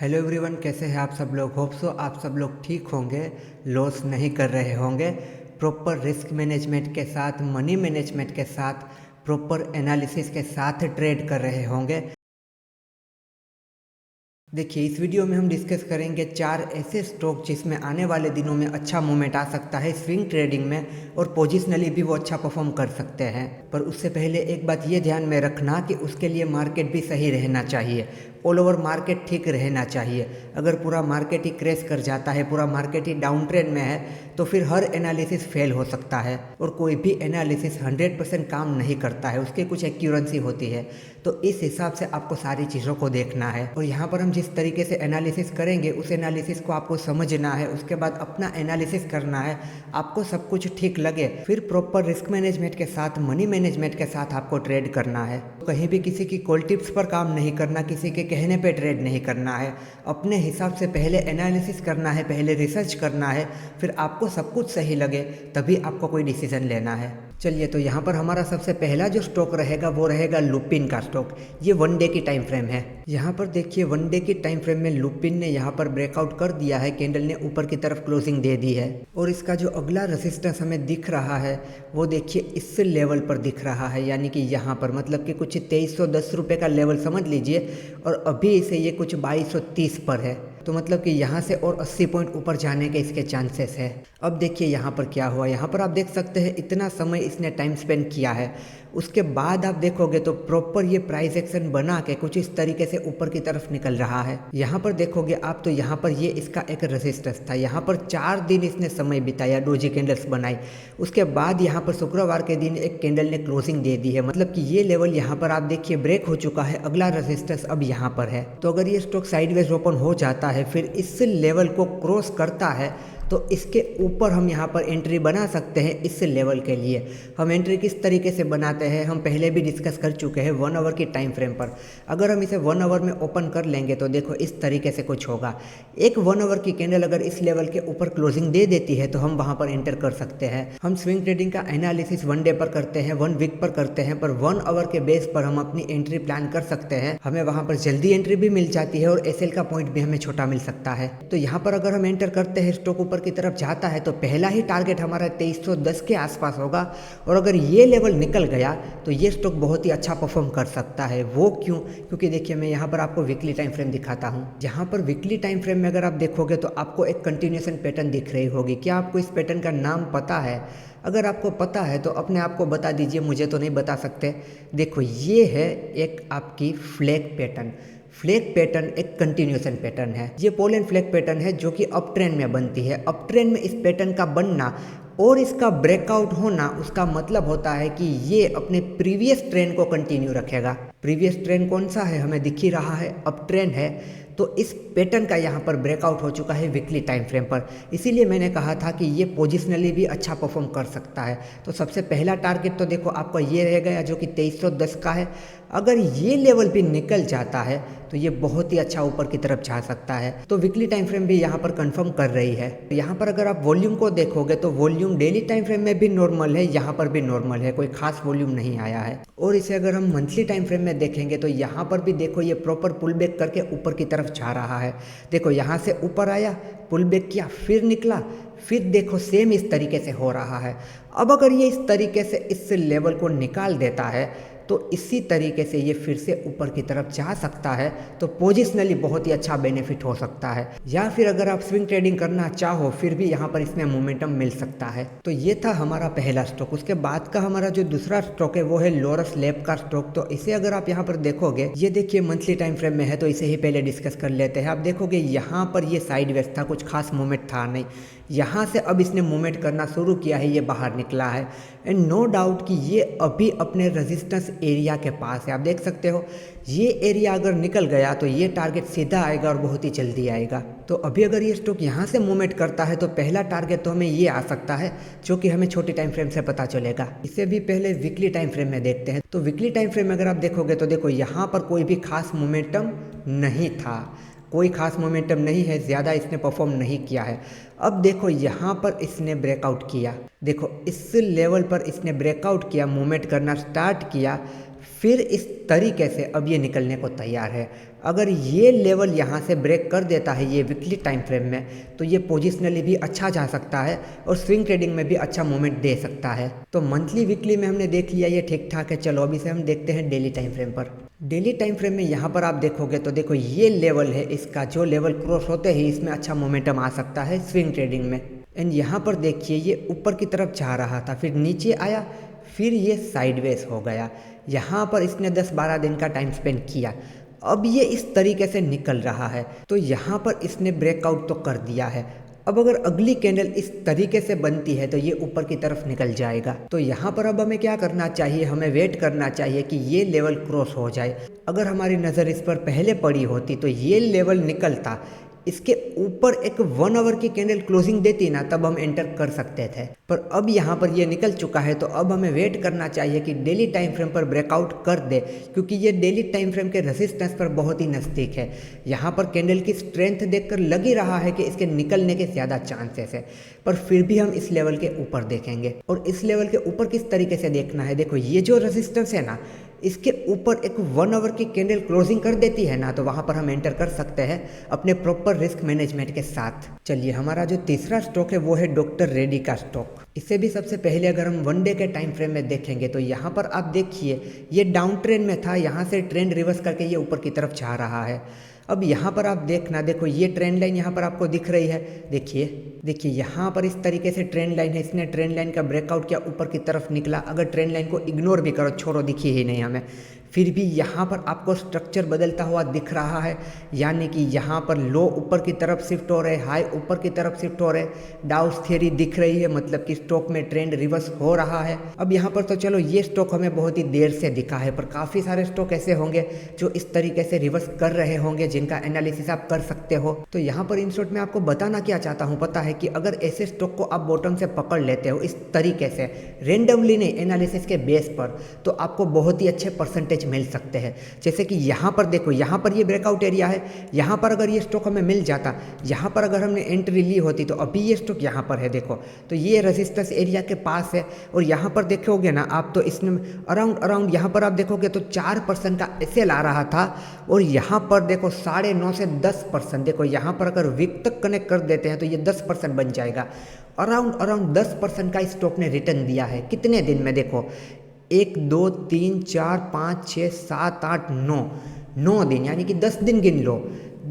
Hello everyone, कैसे हैं आप सब लोग। होप सो आप सब लोग ठीक होंगे, लॉस नहीं कर रहे होंगे, प्रॉपर रिस्क मैनेजमेंट के साथ, मनी मैनेजमेंट के साथ, प्रॉपर एनालिसिस के साथ ट्रेड कर रहे होंगे। देखिए, इस वीडियो में हम डिस्कस करेंगे 4 ऐसे स्टॉक जिसमें आने वाले दिनों में अच्छा मूवमेंट आ सकता है स्विंग ट्रेडिंग में, और पोजिशनली भी वो अच्छा परफॉर्म कर सकते हैं। पर उससे पहले एक बात ये ध्यान में रखना कि उसके लिए मार्केट भी सही रहना चाहिए, ऑल ओवर मार्केट ठीक रहना चाहिए। अगर पूरा मार्केट ही क्रैश कर जाता है, पूरा मार्केट ही डाउन ट्रेंड में है, तो फिर हर एनालिसिस फेल हो सकता है। और कोई भी एनालिसिस 100% काम नहीं करता है, उसकी कुछ एक्यूरेंसी होती है। तो इस हिसाब से आपको सारी चीज़ों को देखना है। और यहाँ पर हम जिस तरीके से एनालिसिस करेंगे, उस एनालिसिस को आपको समझना है, उसके बाद अपना एनालिसिस करना है। आपको सब कुछ ठीक लगे, फिर प्रॉपर रिस्क मैनेजमेंट के साथ, मनी मैनेजमेंट के साथ आपको ट्रेड करना है। कहीं भी किसी की कॉल टिप्स पर काम नहीं करना, किसी के कहने पे ट्रेड नहीं करना है। अपने हिसाब से पहले एनालिसिस करना है, पहले रिसर्च करना है, फिर आपको सब कुछ सही लगे तभी आपको कोई डिसीजन लेना है। चलिए, तो यहाँ पर हमारा सबसे पहला जो स्टॉक रहेगा वो रहेगा लुपिन का स्टॉक। ये 1 डे की टाइम फ्रेम है। यहाँ पर देखिए, 1 डे की टाइम फ्रेम में लुपिन ने यहाँ पर ब्रेकआउट कर दिया है, कैंडल ने ऊपर की तरफ क्लोजिंग दे दी है। और इसका जो अगला रेजिस्टेंस हमें दिख रहा है वो देखिए इस लेवल पर दिख रहा है, यानी कि यहाँ पर मतलब कि कुछ 2310 रुपये का लेवल समझ लीजिए। और अभी इसे ये कुछ 2230 पर है, तो मतलब कि यहाँ से और 80 पॉइंट ऊपर जाने के इसके चांसेस है। अब देखिए यहाँ पर क्या हुआ। यहाँ पर आप देख सकते हैं इतना समय इसने टाइम स्पेंड किया है, उसके बाद आप देखोगे तो प्रॉपर ये प्राइस एक्शन बना के कुछ इस तरीके से ऊपर की तरफ निकल रहा है। यहाँ पर देखोगे आप तो यहाँ पर ये इसका एक रेजिस्टेंस था। यहाँ पर 4 दिन इसने समय बिताया, डोजी कैंडल्स बनाई। उसके बाद यहाँ पर शुक्रवार के दिन एक कैंडल ने क्लोजिंग दे दी है, मतलब कि ये लेवल यहाँ पर आप देखिए ब्रेक हो चुका है। अगला रेजिस्टेंस अब यहाँ पर है। तो अगर ये स्टॉक साइडवेज ओपन हो जाता है, फिर इस लेवल को क्रॉस करता है, तो इसके ऊपर हम यहाँ पर एंट्री बना सकते हैं। इस लेवल के लिए हम एंट्री किस तरीके से बनाते हैं हम पहले भी डिस्कस कर चुके हैं 1 आवर की टाइम फ्रेम पर। अगर हम इसे 1 आवर में ओपन कर लेंगे तो देखो इस तरीके से कुछ होगा। एक 1 आवर की कैंडल अगर इस लेवल के ऊपर क्लोजिंग दे देती है तो हम वहाँ पर एंटर कर सकते हैं। हम स्विंग ट्रेडिंग का एनालिसिस 1 डे पर करते हैं, 1 वीक पर करते हैं, पर 1 आवर के बेस पर हम अपनी एंट्री प्लान कर सकते हैं। हमें वहाँ पर जल्दी एंट्री भी मिल जाती है और एसएल का पॉइंट भी हमें छोटा मिल सकता है। तो यहाँ पर अगर हम एंटर करते हैं, स्टॉक ऊपर की तरफ जाता है, तो पहला ही टारगेट हमारा 2310 के आसपास होगा। और अगर ये लेवल निकल गया तो ये स्टॉक बहुत ही अच्छा परफॉर्म कर सकता है। वो क्यों? क्योंकि देखिए मैं यहाँ पर आपको वीकली टाइम फ्रेम दिखाता हूँ। यहाँ पर वीकली टाइम फ्रेम में अगर आप देखोगे तो आपको एक कंटिन्यूएशन पैटर्न दिख रही होगी। क्या आपको इस पैटर्न का नाम पता है? अगर आपको पता है तो अपने आप को बता दीजिए, मुझे तो नहीं बता सकते। देखो, ये है एक आपकी फ्लैग पैटर्न। फ्लैग पैटर्न एक कंटिन्यूएशन पैटर्न है। ये पोल फ्लैग पैटर्न है जो कि अप ट्रेंड में बनती है। अप ट्रेंड में इस पैटर्न का बनना और इसका ब्रेकआउट होना, उसका मतलब होता है कि ये अपने प्रीवियस ट्रेंड को कंटिन्यू रखेगा। प्रीवियस ट्रेंड कौन सा है? हमें दिख ही रहा है, अप ट्रेंड है। तो इस पैटर्न का यहाँ पर ब्रेकआउट हो चुका है वीकली टाइम फ्रेम पर। इसीलिए मैंने कहा था कि ये पोजिशनली भी अच्छा परफॉर्म कर सकता है। तो सबसे पहला टारगेट तो देखो आपका ये रहेगा, जो कि 2310 का है। अगर ये लेवल भी निकल जाता है तो ये बहुत ही अच्छा ऊपर की तरफ जा सकता है। तो वीकली टाइम फ्रेम भी यहाँ पर कंफर्म कर रही है। यहाँ पर अगर आप वॉल्यूम को देखोगे तो वॉल्यूम डेली टाइम फ्रेम में भी नॉर्मल है, यहाँ पर भी नॉर्मल है, कोई खास वॉल्यूम नहीं आया है। और इसे अगर हम मंथली टाइम फ्रेम में देखेंगे तो यहाँ पर भी देखो ये प्रॉपर पुल बैक करके ऊपर की तरफ जा रहा है। देखो यहाँ से ऊपर आया, पुल बैक किया, फिर निकला, फिर देखो सेम इस तरीके से हो रहा है। अब अगर ये इस तरीके से इस लेवल को निकाल देता है तो इसी तरीके से ये फिर से ऊपर की तरफ जा सकता है। तो पोजिशनली बहुत ही अच्छा बेनिफिट हो सकता है। या फिर अगर आप स्विंग ट्रेडिंग करना चाहो फिर भी यहाँ पर इसमें मोमेंटम मिल सकता है। तो ये था हमारा पहला स्टॉक। उसके बाद का हमारा जो दूसरा स्टॉक है वो है लोरस लैब का स्टॉक। तो इसे अगर आप यहाँ पर देखोगे, ये देखिए मंथली टाइम फ्रेम में है, तो इसे ही पहले डिस्कस कर लेते हैं। आप देखोगे यहाँ पर ये साइडवेज था, कुछ खास मूवमेंट था नहीं। यहाँ से अब इसने मूवमेंट करना शुरू किया है, ये बाहर निकला है। एंड नो डाउट कि ये अभी अपने रेजिस्टेंस एरिया के पास है। आप देख सकते हो ये एरिया अगर निकल गया तो ये टारगेट सीधा आएगा और बहुत ही जल्दी आएगा। तो अभी अगर ये स्टॉक यहाँ से मूवमेंट करता है तो पहला टारगेट तो हमें ये आ सकता है, जो कि हमें छोटी टाइम फ्रेम से पता चलेगा। इससे भी पहले वीकली टाइम फ्रेम में देखते हैं। तो वीकली टाइम फ्रेम में अगर आप देखोगे तो देखो यहाँ पर कोई भी खास मोमेंटम नहीं था, कोई खास मोमेंटम नहीं है, ज़्यादा इसने परफॉर्म नहीं किया है। अब देखो यहाँ पर इसने ब्रेकआउट किया, देखो इस लेवल पर इसने ब्रेकआउट किया, मूवमेंट करना स्टार्ट किया, फिर इस तरीके से अब ये निकलने को तैयार है। अगर ये लेवल यहाँ से ब्रेक कर देता है ये वीकली टाइम फ्रेम में, तो ये पोजिशनली भी अच्छा जा सकता है और स्विंग ट्रेडिंग में भी अच्छा मूवमेंट दे सकता है। तो मंथली वीकली में हमने देख लिया ये ठीक ठाक है। चलो अभी से हम देखते हैं डेली टाइम फ्रेम पर। डेली टाइम फ्रेम में यहाँ पर आप देखोगे तो देखो ये लेवल है इसका, जो लेवल क्रॉस होते ही इसमें अच्छा मोमेंटम आ सकता है स्विंग ट्रेडिंग में। एंड यहाँ पर देखिए ये ऊपर की तरफ जा रहा था, फिर नीचे आया, फिर ये साइडवेज हो गया। यहाँ पर इसने 10-12 दिन का टाइम स्पेंड किया, अब ये इस तरीके से निकल रहा है। तो यहाँ पर इसने ब्रेकआउट तो कर दिया है। अब अगर अगली कैंडल इस तरीके से बनती है तो ये ऊपर की तरफ निकल जाएगा। तो यहाँ पर अब हमें क्या करना चाहिए, हमें वेट करना चाहिए कि ये लेवल क्रॉस हो जाए। अगर हमारी नज़र इस पर पहले पड़ी होती तो ये लेवल निकलता, इसके ऊपर एक 1 आवर की कैंडल क्लोजिंग देती ना, तब हम एंटर कर सकते थे। पर अब यहाँ पर ये निकल चुका है तो अब हमें वेट करना चाहिए कि डेली टाइम फ्रेम पर ब्रेकआउट कर दे, क्योंकि ये डेली टाइम फ्रेम के रेजिस्टेंस पर बहुत ही नज़दीक है। यहाँ पर कैंडल की स्ट्रेंथ देखकर लग ही रहा है कि इसके निकलने के ज़्यादा चांसेस है, पर फिर भी हम इस लेवल के ऊपर देखेंगे। और इस लेवल के ऊपर किस तरीके से देखना है, देखो ये जो रेजिस्टेंस है ना, इसके ऊपर एक 1 आवर की कैंडल क्लोजिंग कर देती है ना, तो वहाँ पर हम एंटर कर सकते हैं अपने प्रॉपर रिस्क मैनेजमेंट के साथ। चलिए हमारा जो तीसरा स्टॉक है वो है डॉक्टर रेड्डी का स्टॉक। इससे भी सबसे पहले अगर हम 1 डे के टाइम फ्रेम में देखेंगे तो यहाँ पर आप देखिए ये डाउन ट्रेंड में था, यहाँ से ट्रेंड रिवर्स करके ये ऊपर की तरफ जा रहा है। अब यहाँ पर आप देखना, देखो ये ट्रेंड लाइन यहाँ पर आपको दिख रही है, देखिए यहाँ पर इस तरीके से ट्रेंड लाइन है। इसने ट्रेंड लाइन का ब्रेकआउट किया, ऊपर की तरफ निकला। अगर ट्रेंड लाइन को इग्नोर भी करो, छोड़ो, दिखी ही नहीं हमें, फिर भी यहाँ पर आपको स्ट्रक्चर बदलता हुआ दिख रहा है। यानी कि यहाँ पर लो ऊपर की तरफ शिफ्ट हो रहे, हाई ऊपर की तरफ शिफ्ट हो रहे, डाउस थियरी दिख रही है, मतलब कि स्टॉक में ट्रेंड रिवर्स हो रहा है। अब यहाँ पर तो चलो ये स्टॉक हमें बहुत ही देर से दिखा है, पर काफ़ी सारे स्टॉक ऐसे होंगे जो इस तरीके से रिवर्स कर रहे होंगे, जिनका एनालिसिस आप कर सकते हो। तो यहाँ पर इन शॉर्ट में आपको बताना क्या चाहता हूँ पता है, कि अगर ऐसे स्टॉक को आप बॉटम से पकड़ लेते हो इस तरीके से, रेंडमली नहीं, एनालिसिस के बेस पर, तो आपको बहुत ही अच्छे परसेंटेज मिल सकते हैं। जैसे कि यहाँ पर देखो, यहाँ पर ये ब्रेकआउट एरिया है, यहाँ पर अगर ये स्टॉक हमें मिल जाता, यहाँ पर अगर हमने एंट्री ली होती, तो अभी ये स्टॉक यहाँ पर है, देखो तो ये रेजिस्टेंस एरिया के पास है। और यहाँ पर देखोगे ना आप, तो इसमें अराउंड यहाँ पर आप देखोगे तो 4% का एसएल आ रहा था, और यहाँ पर देखो 9.5 से 10%। देखो यहाँ पर अगर वीक तक कनेक्ट कर देते हैं तो ये 10% बन जाएगा। अराउंड 10% का स्टॉक ने रिटर्न दिया है। कितने दिन में, देखो 1 2 3 4 5 6 7 8 9 दिन, यानी कि 10 दिन गिन लो।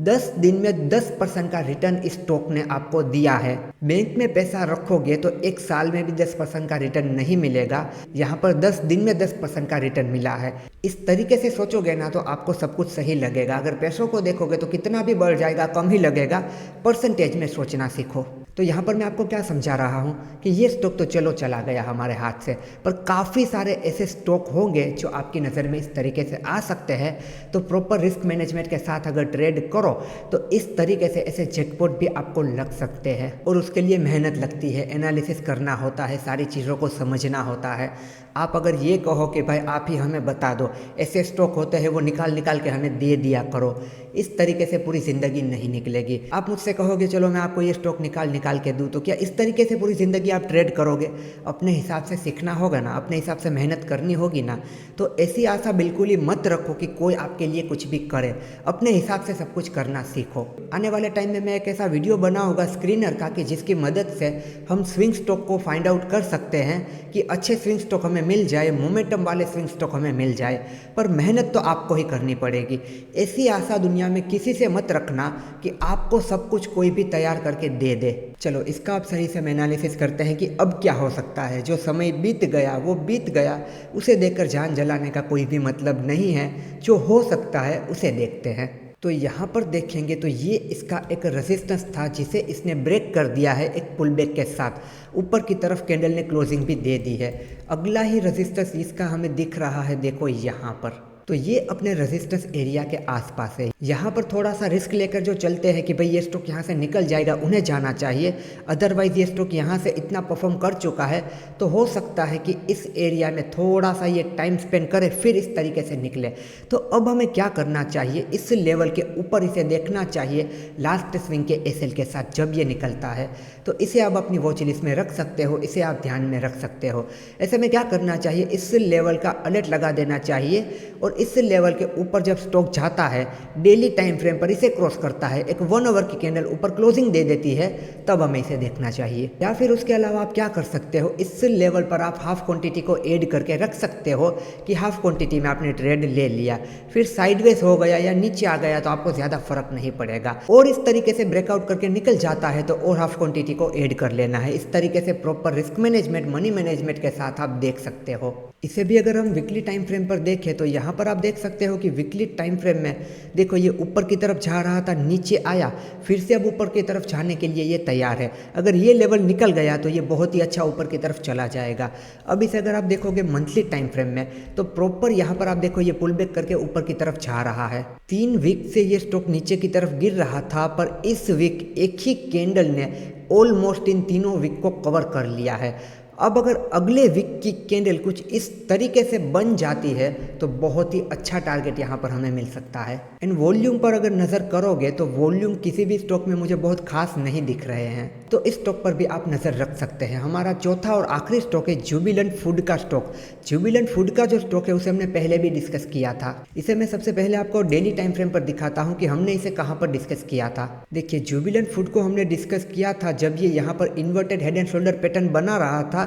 10 दिन में 10% का रिटर्न इस स्टॉक ने आपको दिया है। बैंक में पैसा रखोगे तो 1 साल में भी 10% का रिटर्न नहीं मिलेगा, यहाँ पर 10 दिन में 10% का रिटर्न मिला है। इस तरीके से सोचोगे ना तो आपको सब कुछ सही लगेगा। अगर पैसों को देखोगे तो कितना भी बढ़ जाएगा कम ही लगेगा। परसेंटेज में सोचना सीखो। तो यहाँ पर मैं आपको क्या समझा रहा हूँ कि ये स्टॉक तो चलो चला गया हमारे हाथ से, पर काफ़ी सारे ऐसे स्टॉक होंगे जो आपकी नज़र में इस तरीके से आ सकते हैं। तो प्रॉपर रिस्क मैनेजमेंट के साथ अगर ट्रेड करो तो इस तरीके से ऐसे जैकपॉट भी आपको लग सकते हैं। और उसके लिए मेहनत लगती है, एनालिसिस करना होता है, सारी चीज़ों को समझना होता है। आप अगर ये कहो कि भाई आप ही हमें बता दो, ऐसे स्टॉक होते हैं वो निकाल के हमें दे दिया करो, इस तरीके से पूरी ज़िंदगी नहीं निकलेगी। आप मुझसे कहोगे चलो मैं आपको ये स्टॉक निकाल के दूँ, तो क्या इस तरीके से पूरी ज़िंदगी आप ट्रेड करोगे? अपने हिसाब से सीखना होगा ना, अपने हिसाब से मेहनत करनी होगी ना। तो ऐसी आशा बिल्कुल ही मत रखो कि कोई आपके लिए कुछ भी करे, अपने हिसाब से सब कुछ करना सीखो। आने वाले टाइम में मैं एक ऐसा वीडियो बनाऊंगा स्क्रीनर का, कि जिसकी मदद से हम स्विंग स्टॉक को फाइंड आउट कर सकते हैं कि अच्छे स्विंग स्टॉक हमें मिल जाए, मोमेंटम वाले स्विंग स्टॉक हमें मिल जाए। पर मेहनत तो आपको ही करनी पड़ेगी। ऐसी आशा दुनिया में किसी से मत रखना कि आपको सब कुछ कोई भी तैयार करके दे दे। चलो इसका आप सही से एनालिसिस करते हैं कि अब क्या हो सकता है। जो समय बीत गया वो बीत गया, उसे देखकर जान जलाने का कोई भी मतलब नहीं है। जो हो सकता है उसे देखते हैं। तो यहाँ पर देखेंगे तो ये इसका एक रेजिस्टेंस था जिसे इसने ब्रेक कर दिया है एक पुल बैक के साथ। ऊपर की तरफ कैंडल ने क्लोजिंग भी दे दी है। अगला ही रेजिस्टेंस इसका हमें दिख रहा है, देखो यहाँ पर। तो ये अपने रेजिस्टेंस एरिया के आसपास है। यहाँ पर थोड़ा सा रिस्क लेकर जो चलते हैं कि भाई ये स्टॉक यहाँ से निकल जाएगा, उन्हें जाना चाहिए। अदरवाइज ये स्टॉक यहाँ से इतना परफॉर्म कर चुका है तो हो सकता है कि इस एरिया में थोड़ा सा ये टाइम स्पेंड करे फिर इस तरीके से निकले। तो अब हमें क्या करना चाहिए, इस लेवल के ऊपर इसे देखना चाहिए लास्ट स्विंग के एसएल के साथ जब ये निकलता है। तो इसे आप अपनी वॉच लिस्ट में रख सकते हो, इसे आप ध्यान में रख सकते हो। ऐसे में क्या करना चाहिए, इस लेवल का अलर्ट लगा देना चाहिए और इस लेवल के ऊपर जब स्टॉक जाता है डेली टाइम फ्रेम पर इसे क्रॉस करता है, एक 1 आवर की कैंडल ऊपर क्लोजिंग दे देती है, तब हमें इसे देखना चाहिए। या फिर उसके अलावा आप क्या कर सकते हो, इस लेवल पर आप हाफ क्वांटिटी को ऐड करके रख सकते हो कि हाफ क्वांटिटी में आपने ट्रेड ले लिया, फिर साइडवेज हो गया या नीचे आ गया तो आपको ज़्यादा फर्क नहीं पड़ेगा। और इस तरीके से ब्रेकआउट करके निकल जाता है तो और हाफ क्वांटिटी को ऐड कर लेना है। इस तरीके से proper risk management, money management के साथ आप देख सकते हो। इसे भी अगर हम वीकली टाइम फ्रेम पर देखें तो यहाँ पर आप देख सकते हो कि वीकली टाइम फ्रेम में देखो ये ऊपर की तरफ जा रहा था, नीचे आया, फिर से अब ऊपर की तरफ जाने के लिए ये तैयार है। अगर ये लेवल निकल गया तो ये बहुत ही अच्छा ऊपर की तरफ चला जाएगा। अब इसे अगर आप देखोगे मंथली टाइम फ्रेम में तो प्रॉपर यहाँ पर आप देखो ये पुल बैक करके ऊपर की तरफ जा रहा है। 3 वीक से ये स्टॉक नीचे की तरफ गिर रहा था, पर इस वीक एक ही कैंडल ने ऑलमोस्ट इन तीनों वीक को कवर कर लिया है। अब अगर अगले वीक की कैंडल कुछ इस तरीके से बन जाती है तो बहुत ही अच्छा टारगेट यहाँ पर हमें मिल सकता है। एंड वॉल्यूम पर अगर नज़र करोगे तो वॉल्यूम किसी भी स्टॉक में मुझे बहुत खास नहीं दिख रहे हैं, तो इस स्टॉक पर भी आप नज़र रख सकते हैं। हमारा चौथा और आखिरी स्टॉक है जुबिलेंट फूड का स्टॉक। जुबिलेंट फूड का जो स्टॉक है उसे हमने पहले भी डिस्कस किया था। इसे मैं सबसे पहले आपको डेली टाइम फ्रेम पर दिखाता हूँ कि हमने इसे कहाँ पर डिस्कस किया था। देखिए जुबिलेंट फूड को हमने डिस्कस किया था जब ये यहाँ पर inverted head and shoulder pattern बना रहा था,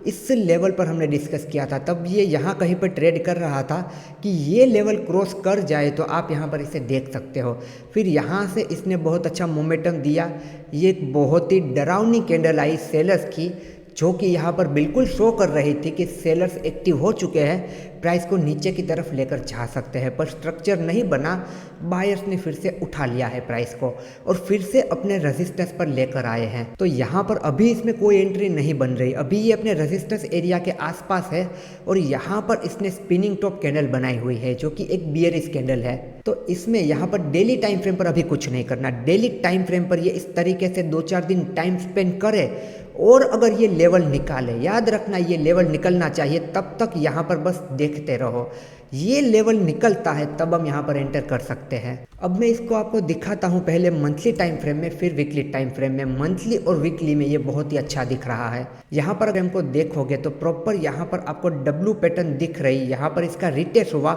इस लेवल पर हमने डिस्कस किया था। तब ये यहाँ कहीं पर ट्रेड कर रहा था कि ये लेवल क्रॉस कर जाए तो आप यहाँ पर इसे देख सकते हो। फिर यहाँ से इसने बहुत अच्छा मोमेंटम दिया। ये एक बहुत ही डरावनी कैंडल आई सेलर्स की, जो कि यहाँ पर बिल्कुल शो कर रही थी कि सेलर्स एक्टिव हो चुके हैं, प्राइस को नीचे की तरफ लेकर जा सकते हैं, पर स्ट्रक्चर नहीं बना। बायर्स ने फिर से उठा लिया है प्राइस को और फिर से अपने रेजिस्टेंस पर लेकर आए हैं। तो यहाँ पर अभी इसमें कोई एंट्री नहीं बन रही, अभी ये अपने रेजिस्टेंस एरिया के आसपास है और यहाँ पर इसने स्पिनिंग टॉप कैंडल बनाई हुई है जो कि एक बियरिश कैंडल है। तो इसमें यहाँ पर डेली टाइम फ्रेम पर अभी कुछ नहीं करना। डेली टाइम फ्रेम पर ये इस तरीके से 2-4 दिन टाइम स्पेंड करे और अगर ये लेवल निकाले, याद रखना ये लेवल निकलना चाहिए, तब तक यहाँ पर बस देखते रहो। ये लेवल निकलता है तब हम यहाँ पर एंटर कर सकते हैं। अब मैं इसको आपको दिखाता हूँ पहले मंथली टाइम फ्रेम में, फिर वीकली टाइम फ्रेम में। मंथली और वीकली में ये बहुत ही अच्छा दिख रहा है। यहाँ पर अगर हमको देखोगे तो प्रॉपर यहाँ पर आपको डब्लू पैटर्न दिख रही, यहाँ पर इसका रिटेस्ट हुआ,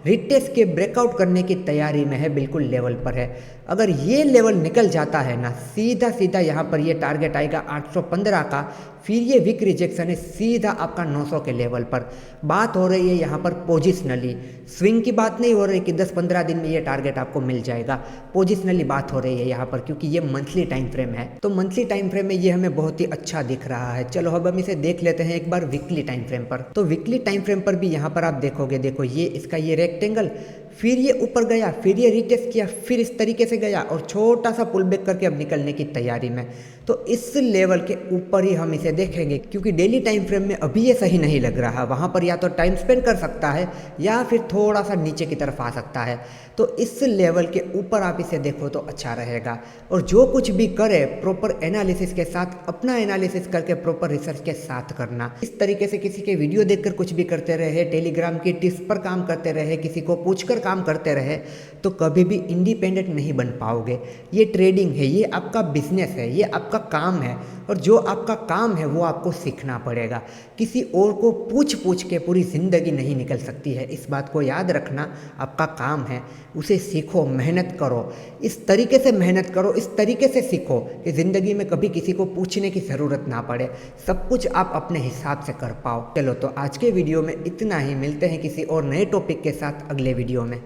रिटेस्ट के ब्रेकआउट करने की तैयारी में है, बिल्कुल लेवल पर है। अगर ये लेवल निकल जाता है ना, सीधा सीधा यहाँ पर ये टारगेट आएगा 815 का, फिर ये वीक रिजेक्शन है सीधा आपका 900 के लेवल पर। बात हो रही है यहाँ पर पोजिशनली, स्विंग की बात नहीं हो रही कि 10-15 दिन में ये टारगेट आपको मिल जाएगा। पोजिशनली बात हो रही है यहाँ पर, क्योंकि ये मंथली टाइम फ्रेम है। तो मंथली टाइम फ्रेम में ये हमें बहुत ही अच्छा दिख रहा है। चलो अब हम इसे देख लेते हैं एक बार वीकली टाइम फ्रेम पर। तो वीकली टाइम फ्रेम पर भी यहाँ पर आप देखोगे, देखो ये इसका ये रेक्टेंगल, फिर ये ऊपर गया, फिर ये रिटेस्ट किया, फिर इस तरीके से गया और छोटा सा पुल बैक करके अब निकलने की तैयारी में। तो इस लेवल के ऊपर ही हम इसे देखेंगे, क्योंकि डेली टाइम फ्रेम में अभी ये सही नहीं लग रहा। वहाँ पर या तो टाइम स्पेंड कर सकता है या फिर थोड़ा सा नीचे की तरफ आ सकता है। तो इस लेवल के ऊपर आप इसे देखो तो अच्छा रहेगा। और जो कुछ भी करे प्रॉपर एनालिसिस के साथ, अपना एनालिसिस करके प्रॉपर रिसर्च के साथ करना। इस तरीके से किसी के वीडियो देखकर कुछ भी करते रहे, टेलीग्राम की टिप्स पर काम करते रहे, किसी को पूछकर काम करते रहे, तो कभी भी इंडिपेंडेंट नहीं बन पाओगे। ये ट्रेडिंग है, ये आपका बिजनेस है, ये आपका काम है, और जो आपका काम है वो आपको सीखना पड़ेगा। किसी और को पूछ के पूरी ज़िंदगी नहीं निकल सकती है, इस बात को याद रखना। आपका काम है, उसे सीखो, मेहनत करो, इस तरीके से मेहनत करो, इस तरीके से सीखो कि ज़िंदगी में कभी किसी को पूछने की ज़रूरत ना पड़े, सब कुछ आप अपने हिसाब से कर पाओ। चलो तो आज के वीडियो में इतना ही, मिलते हैं किसी और नए टॉपिक के साथ अगले वीडियो में।